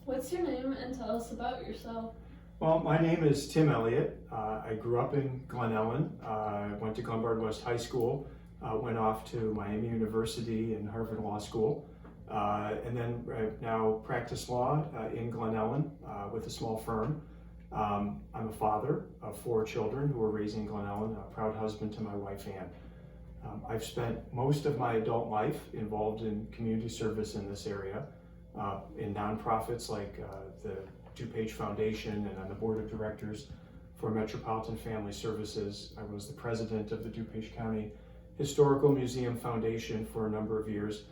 What's your name and tell us about yourself? Well, my name is Tim Elliott. I grew up in Glen Ellen. Went to Glenbard West High School, went off to Miami University and Harvard Law School, and then I've now practiced law in Glen Ellen with a small firm. I'm a father of 4 children who are raised in Glen Ellen, a proud husband to my wife Ann. I've spent most of my adult life involved in community service in this area, in nonprofits like the DuPage Foundation, and on the board of directors for Metropolitan Family Services. I was the president of the DuPage County Historical Museum Foundation for a number of years,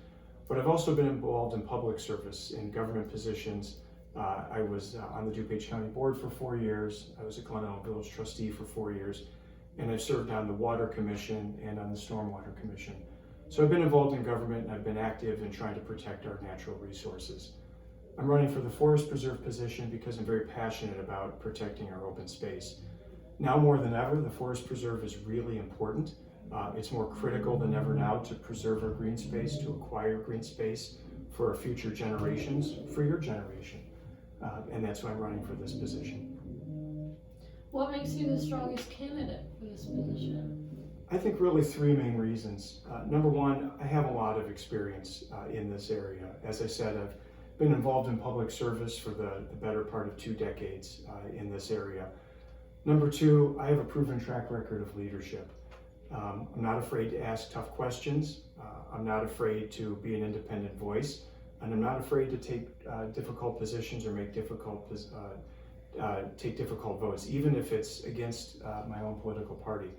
but I've also been involved in public service in government positions. I was on the DuPage County Board for 4 years. I was a Glen Ellen Village trustee for 4 years, and I've served on the Water Commission and on the Stormwater Commission. So I've been involved in government, and I've been active in trying to protect our natural resources. I'm running for the Forest Preserve position because I'm very passionate about protecting our open space. Now more than ever, the Forest Preserve is really important. It's more critical than ever now to preserve our green space, to acquire green space for our future generations, for your generation. And that's why I'm running for this position. What makes you the strongest candidate for this position? I think really 3 main reasons. Number one, I have a lot of experience in this area. As I said, I've been involved in public service for the better part of 2 decades in this area. Number 2, I have a proven track record of leadership. I'm not afraid to ask tough questions. I'm not afraid to be an independent voice, and I'm not afraid to take difficult positions or make take difficult votes, even if it's against my own political party.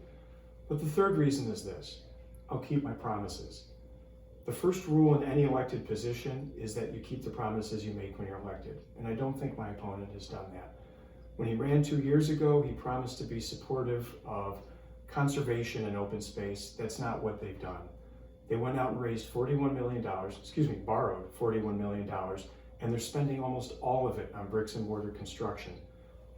But the 3rd reason is this: I'll keep my promises. The first rule in any elected position is that you keep the promises you make when you're elected, and I don't think my opponent has done that. When he ran 2 years ago, he promised to be supportive of conservation and open space. That's not what they've done. They went out and raised $41 million, borrowed $41 million, and they're spending almost all of it on bricks and mortar construction.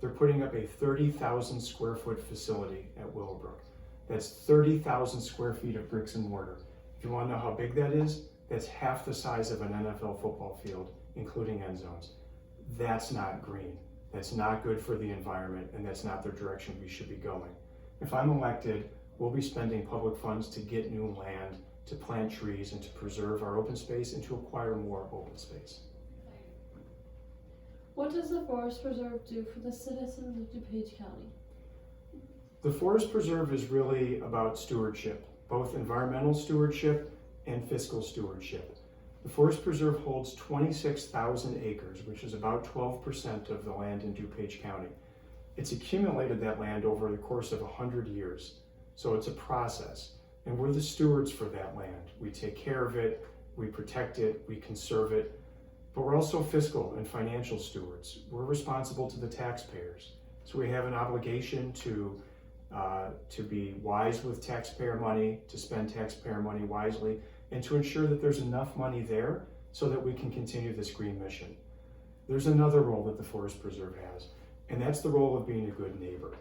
They're putting up a 30,000 square foot facility at Willowbrook. That's 30,000 square feet of bricks and mortar. If you want to know how big that is, that's half the size of an NFL football field, including end zones. That's not green. That's not good for the environment, and that's not the direction we should be going. If I'm elected, we'll be spending public funds to get new land, to plant trees, and to preserve our open space, and to acquire more open space. What does the Forest Preserve do for the citizens of DuPage County? The Forest Preserve is really about stewardship, both environmental stewardship and fiscal stewardship. The Forest Preserve holds 26,000 acres, which is about 12% of the land in DuPage County. It's accumulated that land over the course of 100 years. So it's a process, and we're the stewards for that land. We take care of it, we protect it, we conserve it, but we're also fiscal and financial stewards. We're responsible to the taxpayers. So we have an obligation to be wise with taxpayer money, to spend taxpayer money wisely, and to ensure that there's enough money there so that we can continue this green mission. There's another role that the Forest Preserve has, and that's the role of being a good neighbor.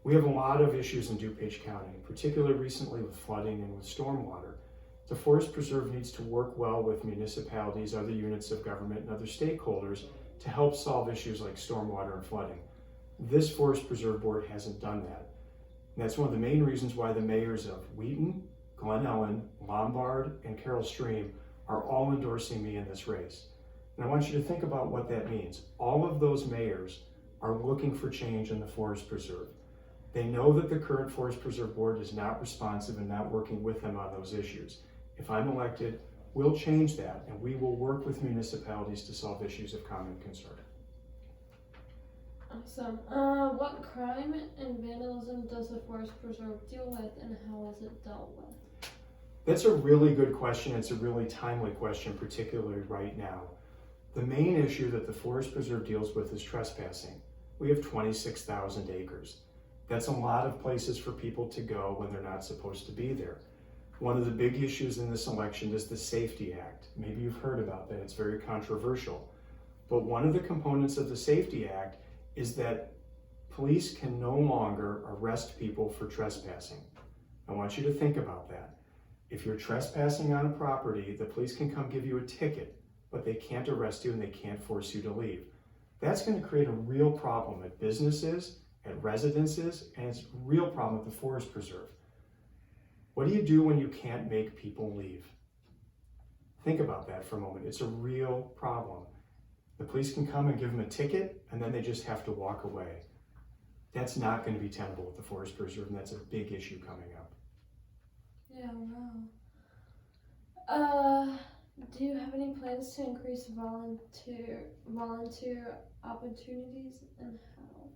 We have a lot of issues in DuPage County, particularly recently with flooding and with stormwater. The Forest Preserve needs to work well with municipalities, other units of government, and other stakeholders to help solve issues like stormwater and flooding. This Forest Preserve Board hasn't done that. And that's one of the main reasons why the mayors of Wheaton, Glen Ellen, Lombard, and Carroll Stream are all endorsing me in this race. And I want you to think about what that means. All of those mayors are looking for change in the Forest Preserve. They know that the current Forest Preserve Board is not responsive and not working with them on those issues. If I'm elected, we'll change that, and we will work with municipalities to solve issues of common concern. Awesome. What crime and vandalism does the Forest Preserve deal with, and how is it dealt with? That's a really good question. It's a really timely question, particularly right now. The main issue that the Forest Preserve deals with is trespassing. We have 26,000 acres. That's a lot of places for people to go when they're not supposed to be there. One of the big issues in this election is the Safety Act. Maybe you've heard about that. It's very controversial. But one of the components of the Safety Act is that police can no longer arrest people for trespassing. I want you to think about that. If you're trespassing on a property, the police can come give you a ticket, but they can't arrest you and they can't force you to leave. That's going to create a real problem at businesses, at residences, and it's a real problem at the Forest Preserve. What do you do when you can't make people leave? Think about that for a moment. It's a real problem. The police can come and give them a ticket, and then they just have to walk away. That's not going to be tenable with the Forest Preserve, and that's a big issue coming up. Yeah, wow. Do you have any plans to increase volunteer opportunities, and how?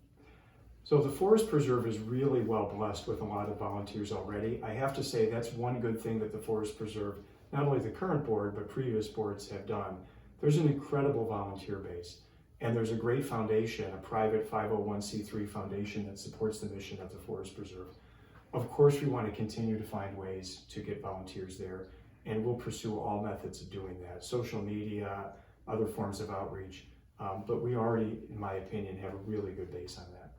So the Forest Preserve is really well blessed with a lot of volunteers already. I have to say that's one good thing that the Forest Preserve, not only the current board, but previous boards have done. There's an incredible volunteer base, and there's a great foundation, a private 501c3 foundation that supports the mission of the Forest Preserve. Of course, we want to continue to find ways to get volunteers there, and we'll pursue all methods of doing that, social media, other forms of outreach, but we already, in my opinion, have a really good base on that.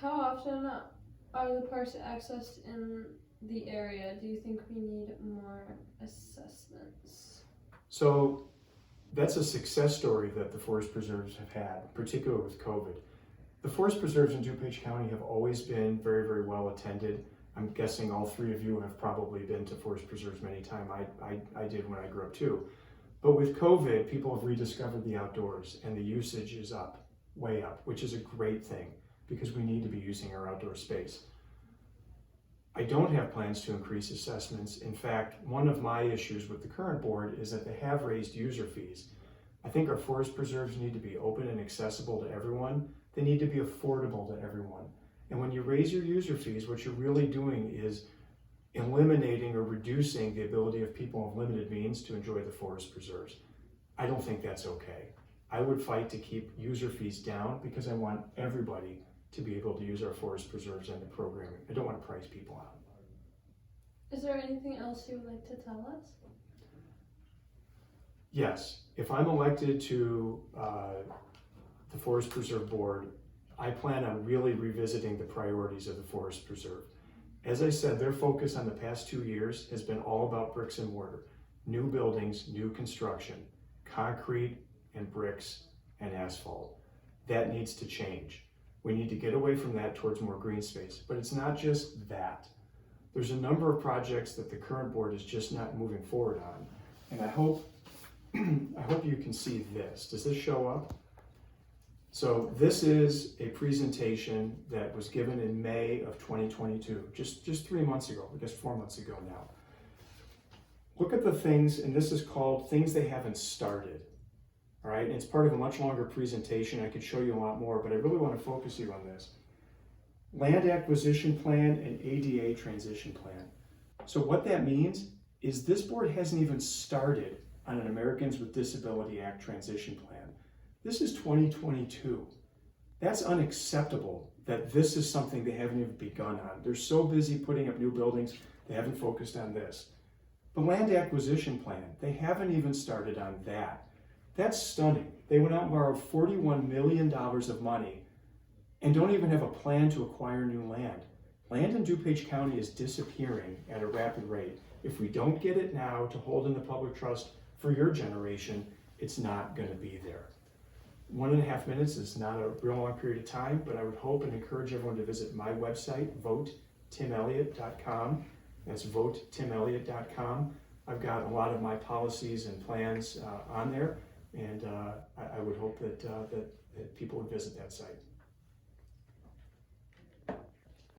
How often are the parks accessed in the area? Do you think we need more assessments? So that's a success story that the Forest Preserves have had, particularly with COVID. The Forest Preserves in DuPage County have always been very, very well attended. I'm guessing all three of you have probably been to Forest Preserves many times. I did when I grew up too. But with COVID, people have rediscovered the outdoors, and the usage is up, way up, which is a great thing because we need to be using our outdoor space. I don't have plans to increase assessments. In fact, one of my issues with the current board is that they have raised user fees. I think our Forest Preserves need to be open and accessible to everyone. They need to be affordable to everyone. And when you raise your user fees, what you're really doing is eliminating or reducing the ability of people of limited means to enjoy the Forest Preserves. I don't think that's okay. I would fight to keep user fees down because I want everybody to be able to use our Forest Preserves and the programming. I don't want to price people out. Is there anything else you would like to tell us? Yes, if I'm elected to the Forest Preserve Board, I plan on really revisiting the priorities of the Forest Preserve. As I said, their focus on the past 2 years has been all about bricks and mortar, new buildings, new construction, concrete and bricks and asphalt. That needs to change. We need to get away from that towards more green space, but it's not just that. There's a number of projects that the current board is just not moving forward on, and I hope you can see this. Does this show up? So this is a presentation that was given in May of 2022, just 3 months ago, I guess 4 months ago now. Look at the things, and this is called things they haven't started. All right, and it's part of a much longer presentation. I could show you a lot more, but I really want to focus you on this. Land acquisition plan and ADA transition plan. So what that means is this board hasn't even started on an Americans with Disability Act transition plan. This is 2022. That's unacceptable that this is something they haven't even begun on. They're so busy putting up new buildings, they haven't focused on this. The land acquisition plan, they haven't even started on that. That's stunning. They went out and borrowed $41 million of money and don't even have a plan to acquire new land. Land in DuPage County is disappearing at a rapid rate. If we don't get it now to hold in the public trust for your generation, it's not going to be there. 1.5 minutes is not a real long period of time, but I would hope and encourage everyone to visit my website, votetimelliott.com. That's votetimelliott.com. I've got a lot of my policies and plans on there, and I would hope that people would visit that site.